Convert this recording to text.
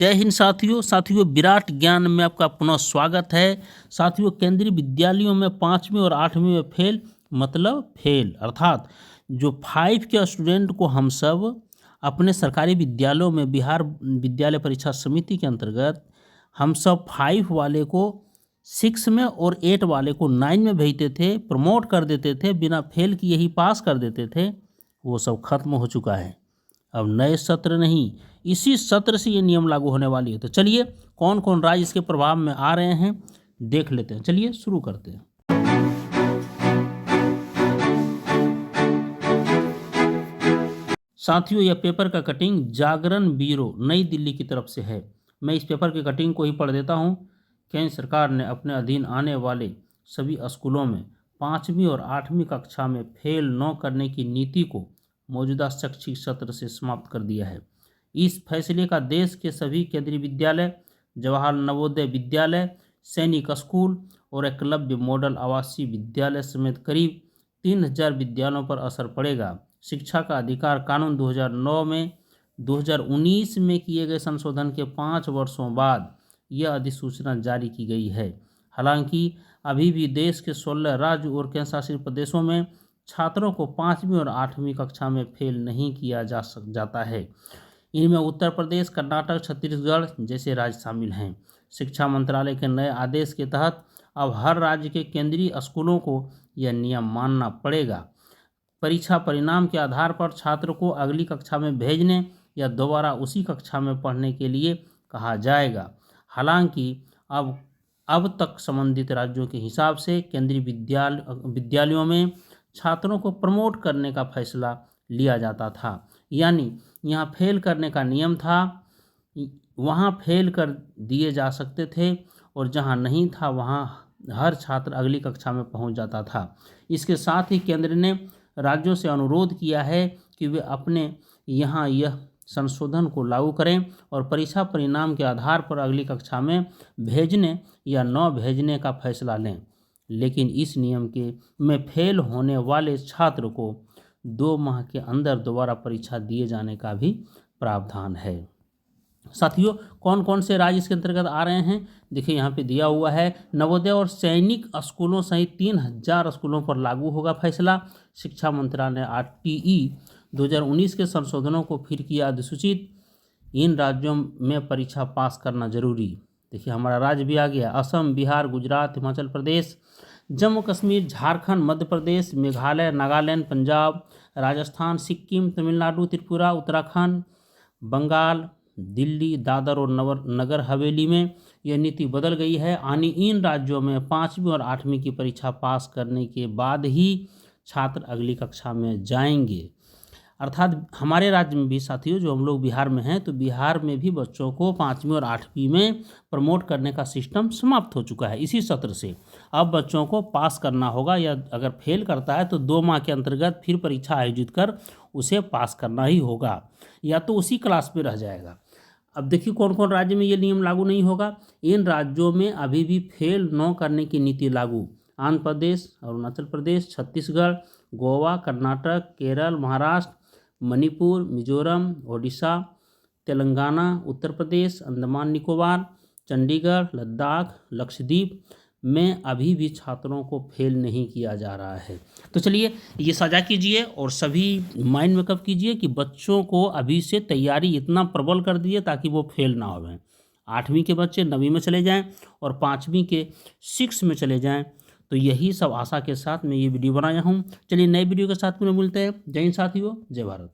जय हिंद साथियों विराट ज्ञान में आपका पुनः स्वागत है। साथियों, केंद्रीय विद्यालयों में 5वीं और 8वीं में फेल मतलब फेल, अर्थात जो 5 के स्टूडेंट को हम सब अपने सरकारी विद्यालयों में बिहार विद्यालय परीक्षा समिति के अंतर्गत हम सब 5 वाले को 6 में और 8 वाले को 9 में भेजते थे, प्रमोट कर देते थे, बिना फेल किए ही पास कर देते थे, वो सब खत्म हो चुका है। अब नए सत्र नहीं, इसी सत्र से ये नियम लागू होने वाली है। तो चलिए कौन कौन राज्य इसके प्रभाव में आ रहे हैं देख लेते हैं। चलिए शुरू करते हैं। साथियों, यह पेपर का कटिंग जागरण ब्यूरो नई दिल्ली की तरफ से है। मैं इस पेपर की कटिंग को ही पढ़ देता हूँ। केंद्र सरकार ने अपने अधीन आने वाले सभी स्कूलों में 5वीं और 8वीं कक्षा में फेल न करने की नीति को मौजूदा शैक्षिक सत्र से समाप्त कर दिया है। इस फैसले का देश के सभी केंद्रीय विद्यालय, जवाहर नवोदय विद्यालय, सैनिक स्कूल और एकलव्य मॉडल आवासीय विद्यालय समेत करीब 3000 विद्यालयों पर असर पड़ेगा। शिक्षा का अधिकार कानून 2009 में 2019 में किए गए संशोधन के 5 वर्षों बाद यह अधिसूचना जारी की गई है। हालांकि अभी भी देश के 16 राज्य और केंद्र शासित प्रदेशों में छात्रों को 5वीं और 8वीं कक्षा में फेल नहीं किया जाता है। इनमें उत्तर प्रदेश, कर्नाटक, छत्तीसगढ़ जैसे राज्य शामिल हैं। शिक्षा मंत्रालय के नए आदेश के तहत अब हर राज्य के केंद्रीय स्कूलों को यह नियम मानना पड़ेगा। परीक्षा परिणाम के आधार पर छात्र को अगली कक्षा में भेजने या दोबारा उसी कक्षा में पढ़ने के लिए कहा जाएगा। हालांकि अब तक संबंधित राज्यों के हिसाब से केंद्रीय विद्यालयों में छात्रों को प्रमोट करने का फैसला लिया जाता था। यानी यहाँ फेल करने का नियम था, वहाँ फेल कर दिए जा सकते थे और जहाँ नहीं था वहाँ हर छात्र अगली कक्षा में पहुँच जाता था। इसके साथ ही केंद्र ने राज्यों से अनुरोध किया है कि वे अपने यहाँ यह संशोधन को लागू करें और परीक्षा परिणाम के आधार पर अगली कक्षा में भेजने या न भेजने का फैसला लें। लेकिन इस नियम में फेल होने वाले छात्र को 2 माह के अंदर दोबारा परीक्षा दिए जाने का भी प्रावधान है। साथियों, कौन कौन से राज्य इसके अंतर्गत आ रहे हैं देखिए, यहाँ पे दिया हुआ है। नवोदय और सैनिक स्कूलों सहित 3000 स्कूलों पर लागू होगा फैसला। शिक्षा मंत्रालय ने RTE 2019 के संशोधनों को फिर किया अधिसूचित। इन राज्यों में परीक्षा पास करना जरूरी। देखिए, हमारा राज्य भी आ गया। असम, बिहार, गुजरात, हिमाचल प्रदेश, जम्मू कश्मीर, झारखंड, मध्य प्रदेश, मेघालय, नागालैंड, पंजाब, राजस्थान, सिक्किम, तमिलनाडु, त्रिपुरा, उत्तराखंड, बंगाल, दिल्ली, दादर और नगर हवेली में यह नीति बदल गई है। इन राज्यों में 5वीं और 8वीं की परीक्षा पास करने के बाद ही छात्र अगली कक्षा में जाएंगे। अर्थात हमारे राज्य में भी साथियों, जो हम लोग बिहार में हैं, तो बिहार में भी बच्चों को 5वीं और 8वीं में प्रमोट करने का सिस्टम समाप्त हो चुका है इसी सत्र से। अब बच्चों को पास करना होगा, या अगर फेल करता है तो 2 माह के अंतर्गत फिर परीक्षा आयोजित कर उसे पास करना ही होगा, या तो उसी क्लास में रह जाएगा। अब देखिए कौन कौन राज्य में ये नियम लागू नहीं होगा। इन राज्यों में अभी भी फेल न करने की नीति लागू। आंध्र प्रदेश, अरुणाचल प्रदेश, छत्तीसगढ़, गोवा, कर्नाटक, केरल, महाराष्ट्र, मणिपुर, मिजोरम, ओडिशा, तेलंगाना, उत्तर प्रदेश, अंडमान निकोबार, चंडीगढ़, लद्दाख, लक्षद्वीप में अभी भी छात्रों को फेल नहीं किया जा रहा है। तो चलिए ये साझा कीजिए और सभी माइंड मेकअप कीजिए कि बच्चों को अभी से तैयारी इतना प्रबल कर दिए ताकि वो फेल ना होवें। 8वीं के बच्चे 9वीं में चले जाएं और 5वीं के 6 में चले जाएं। तो यही सब आशा के साथ मैं ये वीडियो बनाया हूँ। चलिए नए वीडियो के साथ में मिलते हैं। जय हिंद साथियों, जय भारत।